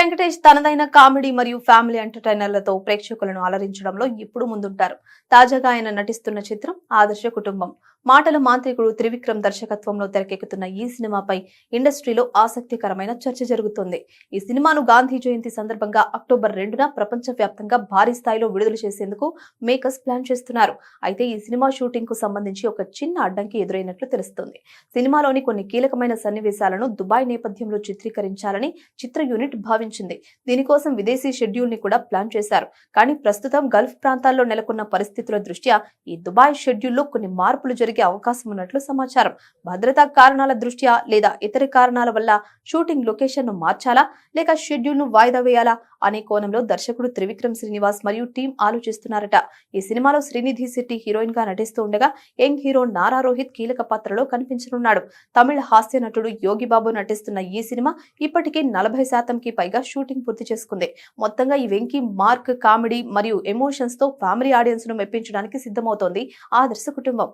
వెంకటేష్ తనదైన కామెడీ మరియు ఫ్యామిలీ ఎంటర్టైనర్లతో ప్రేక్షకులను అలరించడంలో ఇప్పుడు ముందుంటారు. తాజాగా ఆయన నటిస్తున్న చిత్రం ఆదర్శ కుటుంబం. మాటల మాంత్రికుడు త్రివిక్రమ్ దర్శకత్వంలో తెరకెక్కుతున్న ఈ సినిమాపై ఇండస్ట్రీలో ఆసక్తికరమైన చర్చ జరుగుతుంది. ఈ సినిమాను గాంధీ జయంతి సందర్భంగా అక్టోబర్ 2న ప్రపంచవ్యాప్తంగా భారీ స్థాయిలో విడుదల చేసేందుకు మేకర్స్ ప్లాన్ చేస్తున్నారు. అయితే ఈ సినిమా షూటింగ్ కు సంబంధించి ఒక చిన్న అడ్డంకి ఎదురైనట్లు తెలుస్తుంది. సినిమాలోని కొన్ని కీలకమైన సన్నివేశాలను దుబాయ్ నేపథ్యంలో చిత్రీకరించాలని చిత్ర యూనిట్ భావించింది. దీనికోసం విదేశీ షెడ్యూల్ ని కూడా ప్లాన్ చేశారు. కానీ ప్రస్తుతం గల్ఫ్ ప్రాంతాల్లో నెలకొన్న పరిస్థితుల దృష్ట్యా ఈ దుబాయ్ షెడ్యూల్లో కొన్ని మార్పులు జరిగే అవకాశం ఉన్నట్లు సమాచారం. భద్రతా కారణాల దృష్ట్యా లేదా ఇతర కారణాల వల్ల షూటింగ్ లొకేషన్ ను మార్చాలా లేక షెడ్యూల్ ను వాయిదా వేయాలా అనే కోణంలో దర్శకుడు త్రివిక్రమ్ శ్రీనివాస్ మరియు టీం ఆలోచిస్తున్నారట. ఈ సినిమాలో శ్రీనిధి శెట్టి హీరోయిన్ గా నటిస్తూ ఉండగా యంగ్ హీరో నారా రోహిత్ కీలక పాత్రలో కనిపించనున్నాడు. తమిళ హాస్య నటుడు యోగిబాబు నటిస్తున్న ఈ సినిమా ఇప్పటికే 40% పైగా షూటింగ్ పూర్తి చేసుకుంది. మొత్తంగా ఈ వెంకీ మార్క్ కామెడీ మరియు ఎమోషన్స్ తో ఫ్యామిలీ ఆడియన్స్ ను మెప్పించడానికి సిద్ధమవుతోంది ఆదర్శ కుటుంబం.